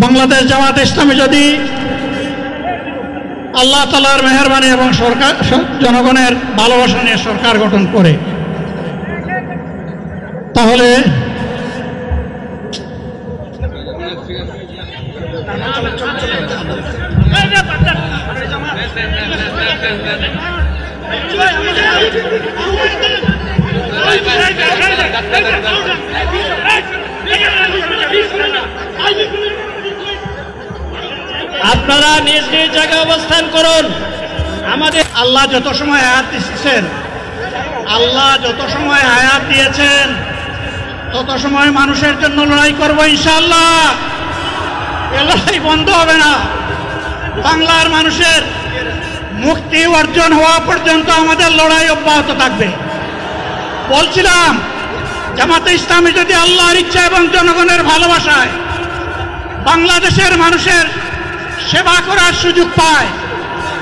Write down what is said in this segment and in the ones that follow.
বাংলাদেশ জামাত ইসলামী যদি আল্লাহ তাআলার মেহেরবানি এবং সরকার জনগণের ভালোবাসা নিয়ে সরকার গঠন করে, তাহলে আপনারা নিজ নিজ জায়গায় অবস্থান করুন। আমাদের আল্লাহ যত সময় হায়াত দিয়েছেন, আল্লাহ যত সময় হায়াত দিয়েছেন তত সময় মানুষের জন্য লড়াই করবো ইনশাআল্লাহ। এ লড়াই বন্ধ হবে না। বাংলার মানুষের মুক্তি অর্জন হওয়া পর্যন্ত আমাদের লড়াই অব্যাহত থাকবে। বলছিলাম, জামাতে ইসলামী যদি আল্লাহর ইচ্ছা এবং জনগণের ভালোবাসায় বাংলাদেশের মানুষের সেবা করার সুযোগ পায়,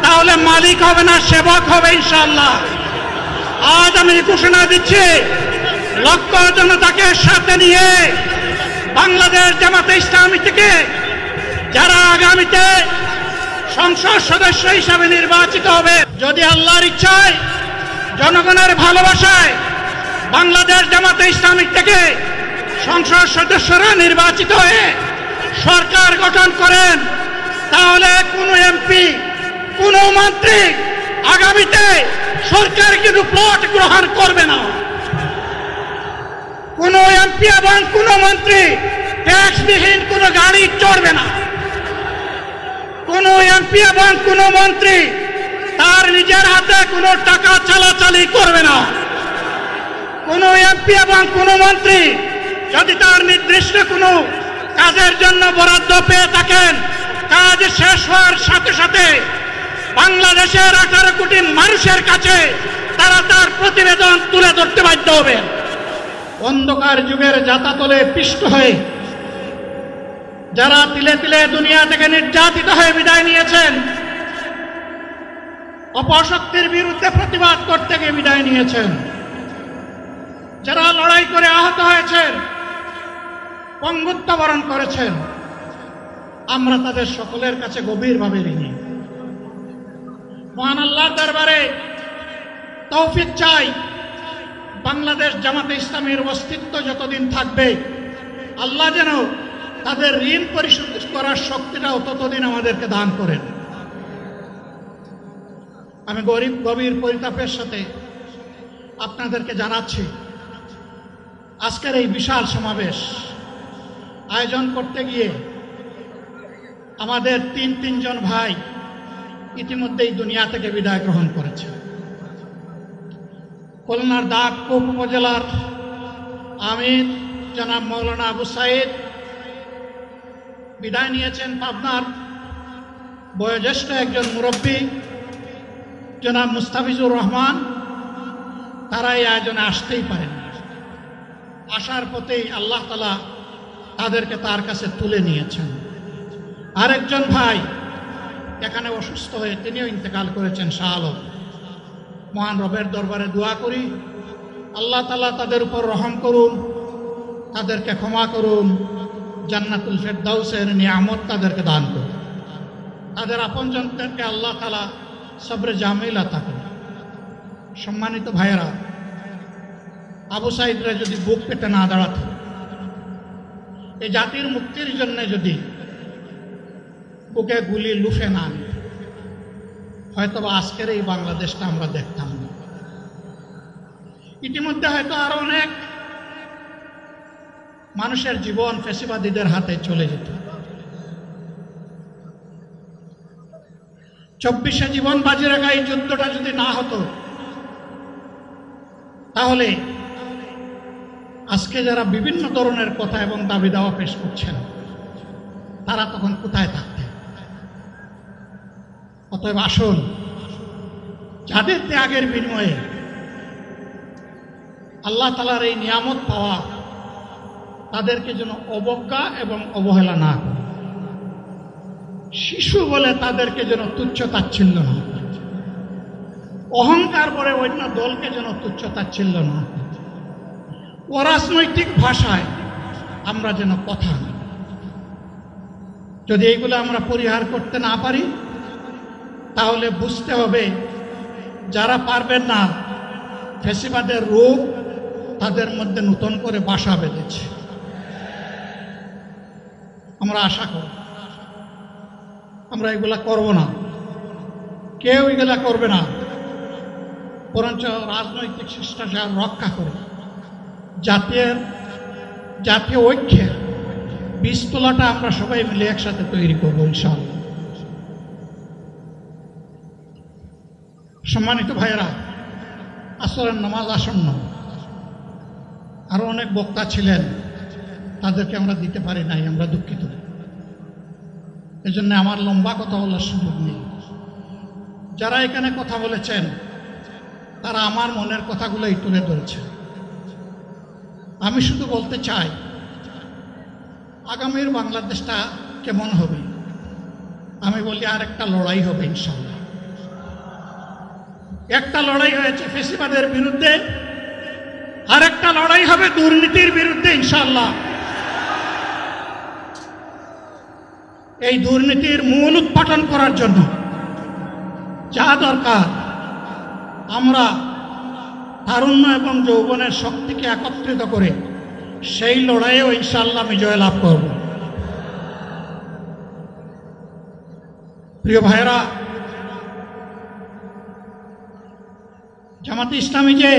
তাহলে মালিক হবে না, সেবক হবে ইনশাআল্লাহ। আজ আমি ঘোষণা দিচ্ছি, লক্ষ জনতাকে সাথে নিয়ে বাংলাদেশ জামাতে ইসলামী থেকে যারা আগামীতে সংসদ সদস্য হিসাবে নির্বাচিত হবে, যদি আল্লাহর ইচ্ছায় জনগণের ভালোবাসায় বাংলাদেশ জামাতে ইসলামী থেকে সংসদ সদস্যরা নির্বাচিত হয়ে সরকার গঠন করেন, তাহলে কোনো এমপি, কোনো মন্ত্রী আগামীতে সরকার কিন্তু প্লট গ্রহণ করবে না। কোনো এমপি এবং কোনো মন্ত্রী ট্যাক্সবিহীন কোনো গাড়ি চড়বে না। কোনো এমপি এবং কোনো মন্ত্রী তার নিজের হাতে কোনো টাকা চালাচালি করবে না। কোনো এমপি এবং কোনো মন্ত্রী যদি তার নির্দিষ্ট কোনো কাজের জন্য বরাদ্দ পেয়ে থাকেন, কাজ শেষ হওয়ার সাথে সাথে বাংলাদেশের 18 কোটি মানুষের কাছে তারা তার প্রতিবেদন তুলে ধরতে বাধ্য হবে। অন্ধকার যুগের জাতাতলে পিষ্ট হয়ে যারা তিলে তিলে দুনিয়া থেকে নির্যাতিত হয়ে বিদায় নিয়েছেন, অপশক্তির বিরুদ্ধে প্রতিবাদ করতে গিয়ে বিদায় নিয়েছেন, যারা লড়াই করে আহত হয়েছেন, পঙ্গুত্ব বরণ করেছেন, আমরা তাদের সকলের কাছে গভীরভাবে ঋণী। মহান আল্লাহর দরবারে তৌফিক চাই, বাংলাদেশ জামাতে ইসলামীর অস্তিত্ব যতদিন থাকবে আল্লাহ যেন তাদের ঋণ পরিশোধ করার শক্তিটাও ততদিন আমাদেরকে দান করেন। আমি গভীর পরিতাপের সাথে আপনাদেরকে জানাচ্ছি, আজকের এই বিশাল সমাবেশ আয়োজন করতে গিয়ে আমাদের তিনজন ভাই ইতিমধ্যেই দুনিয়া থেকে বিদায় গ্রহণ করেছে। খুলনার দাঁতকুপ উপজেলার আমির জনাব মৌলানা আবু সাইদ বিদায় নিয়েছেন। পাবনার বয়োজ্যেষ্ঠ একজন মুরব্বী জনাব মুস্তাফিজুর রহমান, তারা এই আয়োজনে আসতেই পারেন। আসার পথেই আল্লাহ তাআলা তাদেরকে তার কাছে তুলে নিয়েছেন। আরেকজন ভাই এখানে অসুস্থ হয়ে তিনিও ইন্তেকাল করেছেন, শাহ আলম। মহান রবের দরবারে দোয়া করি, আল্লাহ তাআলা তাদের উপর রহম করুন, তাদেরকে ক্ষমা করুন, জান্নাতুল ফেরদাউসের নিয়ামত তাদেরকে দান করুন। তাদের আপনজনদেরকে আল্লাহ তাআলা সবরে জামিল আতা করুন। সম্মানিত ভাইয়েরা, আবু সাইদরা যদি বুক পেতে না দাঁড়াতো, এই জাতির মুক্তির জন্য যদি বুকে গুলি লুফে না আনে, হয়তো আজকের এই বাংলাদেশটা আমরা দেখতাম না। ইতিমধ্যে হয়তো আরো অনেক মানুষের জীবন ফ্যাসিবাদীদের হাতে চলে যেত। 24শে জীবন বাজি রাখা এই যুদ্ধটা যদি না হতো, তাহলে আজকে যারা বিভিন্ন ধরনের কথা এবং দাবি দাওয়া পেশ করছেন, তারা তখন কোথায় থাকতেন? অতএব আসুন, যাদের ত্যাগের বিনিময়ে আল্লাহ তাআলার এই নিয়ামত পাওয়া, তাদেরকে যেন অবজ্ঞা এবং অবহেলা না করে। শিশু বলে তাদেরকে যেন তুচ্ছ তাচ্ছিল্য না করে, অহংকার করে অন্য দলকে যেন তুচ্ছ তাচ্ছিল্য না করে, অরাজনৈতিক ভাষায় আমরা যেন কথা না। যদি এইগুলো আমরা পরিহার করতে না পারি তাহলে বুঝতে হবে যারা পারবেন না, ফ্যাসিবাদের রোগ তাদের মধ্যে নতুন করে বাসা বেঁধেছে। আমরা আশা করি আমরা এগুলা করব না, কেউ এগুলা করবে না, বরঞ্চ রাজনৈতিক শিষ্টাচার রক্ষা করে জাতীয় ঐক্যের বীজতলাটা আমরা সবাই মিলে একসাথে তৈরি করবো ইনশাআল্লাহ। সম্মানিত ভাইয়েরা, আসরের নামাজ আসন্ন, আরো অনেক বক্তা ছিলেন, তাদেরকে আমরা দিতে পারি নাই, আমরা দুঃখিত। এজন্য আমার লম্বা কথা বলার সুযোগ নেই। যারা এখানে কথা বলেছেন তারা আমার মনের কথাগুলোই তুলে ধরেছে। আমি শুধু বলতে চাই আগামীর বাংলাদেশটা কেমন হবে। আমি বলি আর একটা লড়াই হবে ইনশাআল্লাহ। একটা লড়াই হয়েছে ফ্যাসিবাদের বিরুদ্ধে, আর একটা লড়াই হবে দুর্নীতির বিরুদ্ধে ইনশাআল্লাহ। এই দুর্নীতির মূল উৎপাটন করার জন্য যা দরকার, আমরা তারুণ্য এবং যৌবনের শক্তিকে একত্রিত করে সেই লড়াইয়েও ইনশাআল্লাহ বিজয় লাভ করব। প্রিয় ভাইয়েরা, জামাতে ইসলামী যে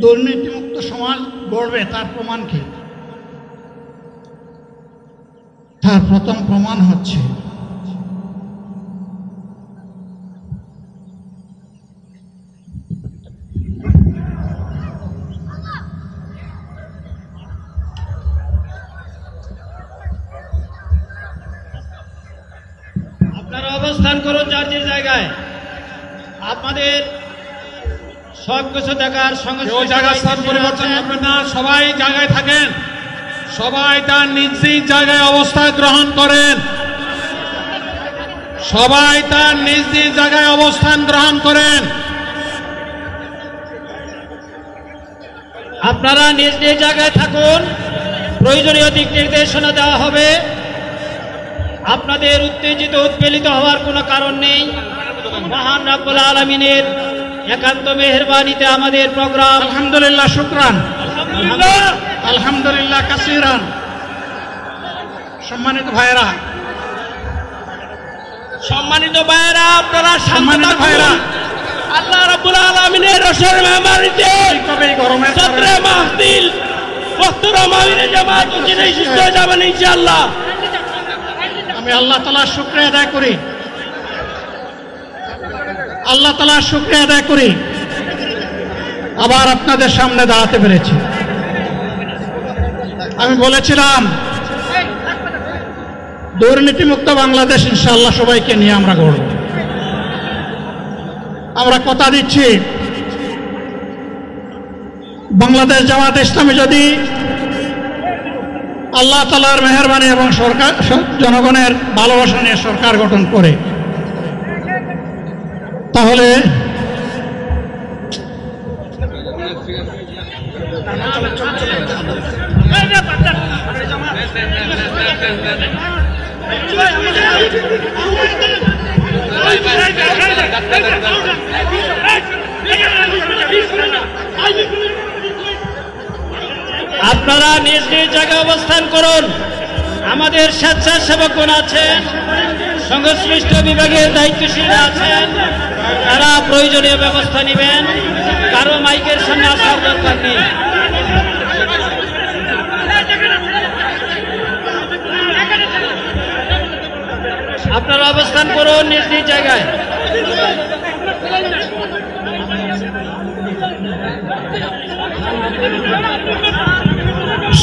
দুর্নীতিমুক্ত সমাজ গড়বে তার প্রমাণ কি? তার প্রথম প্রমাণ হচ্ছে আপনারা অবস্থান করুন যার যে জায়গায়। আপনাদের সব কিছু দেখার সঙ্গে কেউ জায়গা স্থান পরিবর্তন করবেন না, সবাই জায়গায় থাকেন, সবাই তার নিজ নিজ জায়গায় অবস্থান গ্রহণ করেন, সবাই তার নিজ নিজ জায়গায় অবস্থান গ্রহণ করেন। আপনারা নিজ নিজ জায়গায় থাকুন, প্রয়োজনীয় দিক নির্দেশনা দেওয়া হবে। আপনাদের উত্তেজিত উৎপীড়িত হওয়ার কোনো কারণ নেই। মহান রব্বুল আলামিনের একান্ত মেহেরবানিতে আমাদের প্রোগ্রাম আলহামদুলিল্লাহ, শুকরান, আলহামদুলিল্লাহ কাসিরান। সম্মানিত ভাইয়েরা, আপনারা সম্মানিত ভাইয়েরা, আল্লাহ রাব্বুল আলামিনের রসের মেহমানিতে তবে এই গরমের সদরে মাহফিল বক্তরা মাহফিলে জামাত উচিত সুস্থ হয়ে যাবেন ইনশাআল্লাহ। আমি আল্লাহ তাআলার শুকরিয়া আদায় করি, আল্লাহ তাআলার শুকরিয়া আদায় করি আবার আপনাদের সামনে দাঁড়াতে পেরেছি। আমি বলেছিলাম দুর্নীতিমুক্ত বাংলাদেশ ইনশাআল্লাহ সবাইকে নিয়ে আমরা গড়ব। আমরা কথা দিচ্ছি বাংলাদেশ জামাত ইসলামী যদি আল্লাহ তাআলার মেহেরবানি এবং সরকার জনগণের ভালোবাসা নিয়ে সরকার গঠন করে, তাহলে আপনারা নিজ নিজ জায়গায় অবস্থান করুন। আমাদের স্বেচ্ছাসেবকগণ আছেন, সংশ্লিষ্ট বিভাগের দায়িত্বশীলরা আছেন, তারা প্রয়োজনীয় ব্যবস্থা নেবেন। কারো মাইকের সামনে আসার দরকার নেই। আপনারা অবস্থান করুন নিজ নিজ জায়গায়।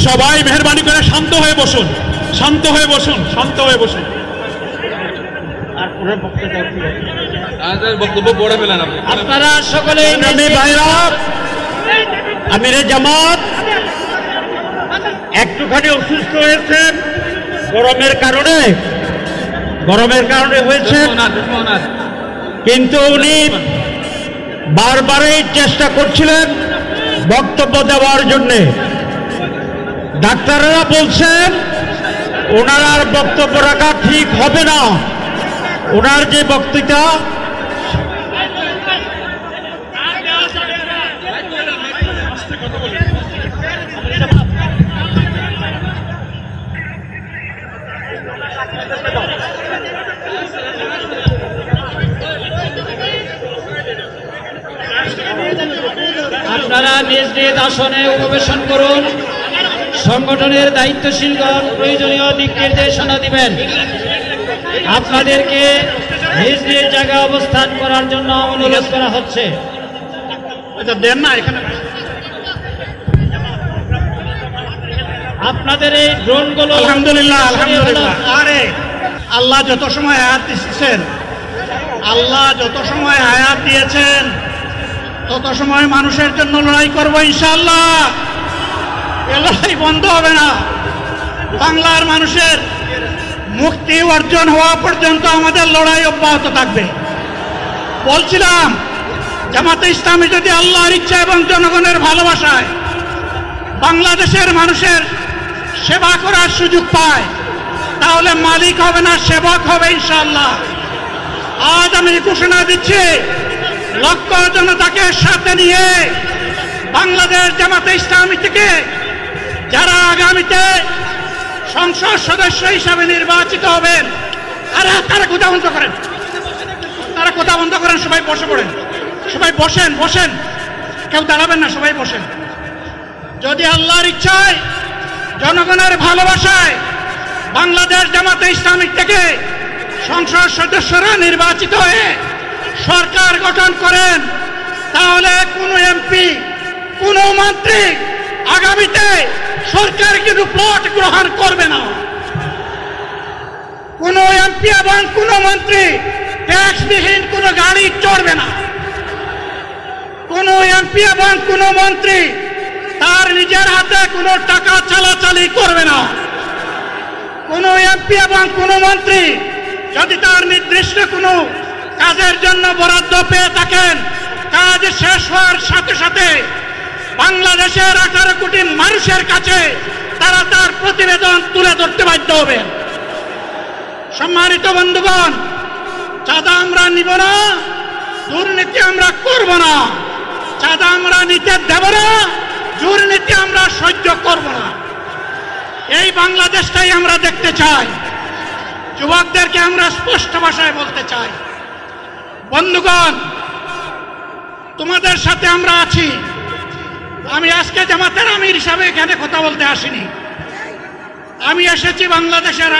সবাই মেহেরবানি করে শান্ত হয়ে বসুন, শান্ত হয়ে বসুন, শান্ত হয়ে বসুন। বক্তব্য পড়ে ফেলেন আপনি। আপনারা সকলে আমিরে জামাত একটুখানি অসুস্থ হয়েছেন গরমের কারণে হয়েছে, কিন্তু উনি বারবারই চেষ্টা করছিলেন বক্তব্য দেওয়ার জন্যে। ডাক্তাররা বলছেন ওনার আর বক্তব্য রাখা ঠিক হবে না। ওনার যে বক্তৃতা আপনারা নিজ নিজ আসনে উপবেশন করুন। সংগঠনের দায়িত্বশীলগণ প্রয়োজনীয় দিক নির্দেশনা দিবেন। আপনাদেরকে নিজ নিজ জায়গায় অবস্থান করার জন্য অনুরোধ করা হচ্ছে। আচ্ছা দেন না এখানে। আপনাদের এই ড্রোনগুলো আলহামদুলিল্লাহ আলহামদুলিল্লাহ। আরে আল্লাহ যত সময় হায়াত দিয়েছেন, আল্লাহ যত সময় হায়াত দিয়েছেন তত সময় মানুষের জন্য লড়াই করব ইনশাআল্লাহ। এ লড়াই বন্ধ হবে না। বাংলার মানুষের মুক্তি অর্জন হওয়া পর্যন্ত আমাদের লড়াই অব্যাহত থাকবে। বলছিলাম জামাতে ইসলামী যদি আল্লাহর ইচ্ছা এবং জনগণের ভালোবাসায় বাংলাদেশের মানুষের সেবা করার সুযোগ পায়, তাহলে মালিক হবে না, সেবক হবে ইনশাআল্লাহ। আজ আমি ঘোষণা দিচ্ছি, লক্ষ জনতাকে সাথে নিয়ে বাংলাদেশ জামাতে ইসলামী থেকে যারা আগামীতে সংসদ সদস্য হিসাবে নির্বাচিত হবেন, আরে তারা কথা বন্ধ করেন, তারা কথা বন্ধ করেন, সবাই বসে পড়েন, সবাই বসেন বসেন, কেউ দাঁড়াবেন না, সবাই বসেন। যদি আল্লাহর ইচ্ছায় জনগণের ভালোবাসায় বাংলাদেশ জামাতে ইসলামী থেকে সংসদ সদস্যরা নির্বাচিত হয়ে সরকার গঠন করেন, তাহলে কোনো এমপি কোনো মন্ত্রী আগামীতে সরকার কিন্তু প্লট গ্রহণ করবে না। কোনো এমপি এবং কোনো মন্ত্রী ট্যাক্সবিহীন কোনো গাড়ি চড়বে না। কোনো এমপি এবং কোনো মন্ত্রী তার নিজের হাতে কোনো টাকা চালাচালি করবে না। কোনো এমপি এবং কোনো মন্ত্রী যদি তার নির্দিষ্ট কোনো কাজের জন্য বরাদ্দ পেয়ে থাকেন, কাজ শেষ হওয়ার সাথে সাথে বাংলাদেশের 18 কোটি মানুষের কাছে তারা তার প্রতিবেদন তুলে ধরতে বাধ্য হবে। সম্মানিত বন্ধুগণ, চাঁদা আমরা নিব না, দুর্নীতি আমরা করব না। চাঁদা আমরা নিতে দেব না, দুর্নীতি আমরা সহ্য করব না। এই বাংলাদেশটাই আমরা দেখতে চাই। যুবকদেরকে আমরা স্পষ্ট ভাষায় বলতে চাই, বন্ধুগণ, তোমাদের সাথে আমরা আছি। আমি আজকে জামাতের আমির হিসাবে এখানে কথা বলতে আসিনি। আমি এসেছি বাংলাদেশের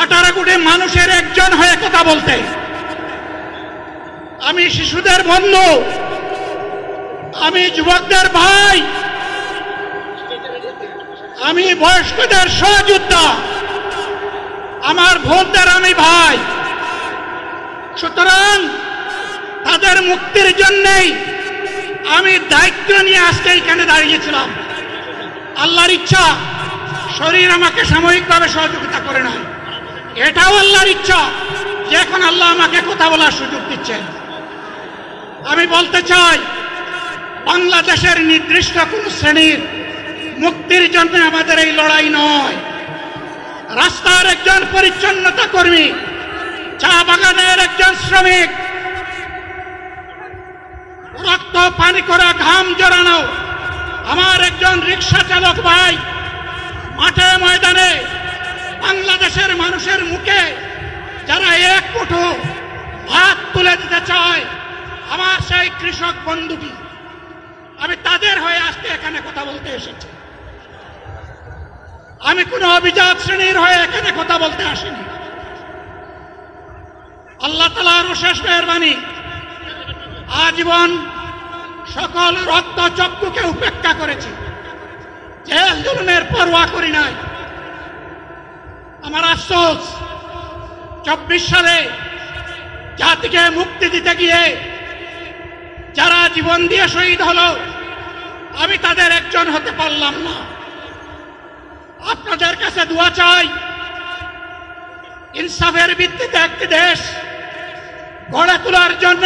18 কোটি মানুষের একজন হয়ে কথা বলতে। আমি শিশুদের বন্ধু, আমি যুবকদের ভাই, আমি বয়স্কদের সহযোদ্ধা, আমার বোনদের আমি ভাই। সুতরাং তাদের মুক্তির জন্যই আমি দায়িত্ব নিয়ে আজকে এখানে দাঁড়িয়েছিলাম। আল্লাহর ইচ্ছা শরীর আমাকে সাময়িকভাবে সহযোগিতা করে নাই, এটাও আল্লাহর ইচ্ছা যে এখন আল্লাহ আমাকে কথা বলার সুযোগ দিচ্ছেন। আমি বলতে চাই, বাংলাদেশের নির্দিষ্ট কোন শ্রেণীর মুক্তির জন্য আমাদের এই লড়াই নয়। রাস্তার একজন পরিচ্ছন্নতা কর্মী, চা বাগানের একজন শ্রমিক, রক্ত পানি করা ঘাম জড়ানো আমার একজন রিক্সা চালক ভাই মাঠে ময়দানে বাংলাদেশের মানুষের মুখে যারা এক মুঠো ভাত তুলে দিতে চায়, আমার সেই কৃষক বন্ধুটি, আমি তাদের হয়ে আজকে এখানে কথা বলতে এসেছি। আমি কোনো অভিজাত শ্রেণীর হয়ে এখানে কথা বলতে আসিনি। আল্লাহ তাআলার অশেষ মেহেরবানি, আজীবন সকল রক্ত চক্ষুকে উপেক্ষা করেছি, জেল জুলুমের পরোয়া করি নাই। আমার আফসোস, 24 সালে জাতিকে মুক্তি দিতে গিয়ে যারা জীবন দিয়ে শহীদ হলো, আমি তাদের একজন হতে পারলাম না। আপনাদের কাছে দোয়া চাই, ইনসাফের ভিত্তিতে একটি দেশ গড়ে তোলার জন্য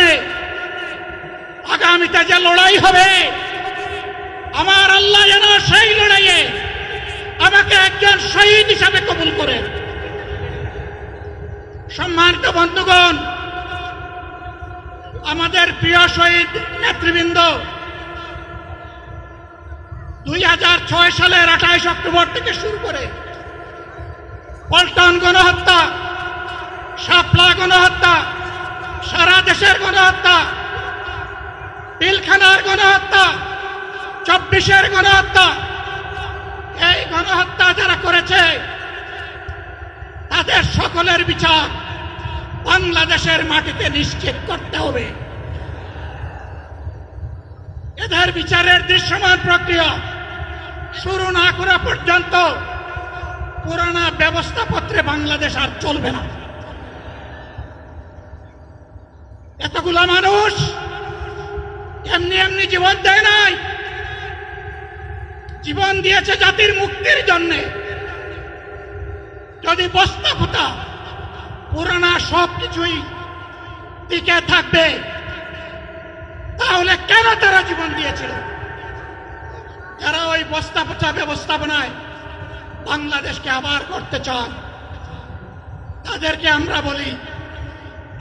আগামীতে যে লড়াই হবে, আমার আল্লাহ যেন সেই লড়াইয়ে আমাকে একজন শহীদ হিসাবে কবুল করেন। সম্মানিত বন্ধুগণ, আমাদের প্রিয় শহীদ নেতৃবৃন্দ 2006 সালের 28 অক্টোবর থেকে শুরু করে পল্টন গণহত্যা, শাপলা গণহত্যা, সারা দেশের গণহত্যা, পিলখানার গণহত্যা, 24-এর গণহত্যা, এই গণহত্যা যারা করেছে তাদের সকলের বিচার বাংলাদেশের মাটিতে নিশ্চিত করতে হবে। এদের বিচারের দৃশ্যমান প্রক্রিয়া শুরু না করা পর্যন্ত পুরানা ব্যবস্থাপত্রে বাংলাদেশ আর চলবে না। এতগুলা মানুষ এমনি এমনি জীবন দেয় নাই, জীবন দিয়েছে জাতির মুক্তির জন্যে। যদি বস্তা পোতা পুরানা সব কিছুই টিকে থাকবে, তাহলে কেন তারা জীবন দিয়েছিল? যারা ওই বস্তা পোতা ব্যবস্থাপনায় বাংলাদেশকে আবার করতে চান, তাদেরকে আমরা বলি,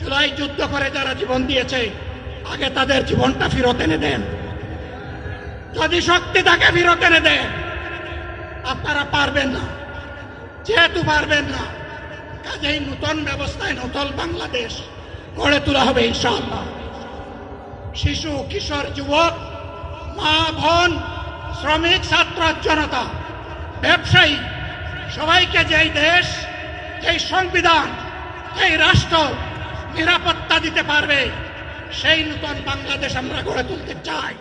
জুলাই যুদ্ধ করে যারা জীবন দিয়েছে, আগে তাদের জীবনটা ফেরত এনে দেন। যদি শক্তি তাকে ফেরত এনে দেন। আপনারা পারবেন না, যেহেতু পারবেন না, কাজেই নতুন ব্যবস্থায় নতুন বাংলাদেশ গড়ে তোলা হবে ইনশাআল্লাহ। শিশু, কিশোর, যুবক, মা, বোন, শ্রমিক, ছাত্র, জনতা, ব্যবসায়ী, সবাইকে যেই দেশ, যেই সংবিধান, যেই রাষ্ট্র নিরাপত্তা দিতে পারবে, সেই নতুন বাংলাদেশ আমরা গড়ে তুলতে চাই।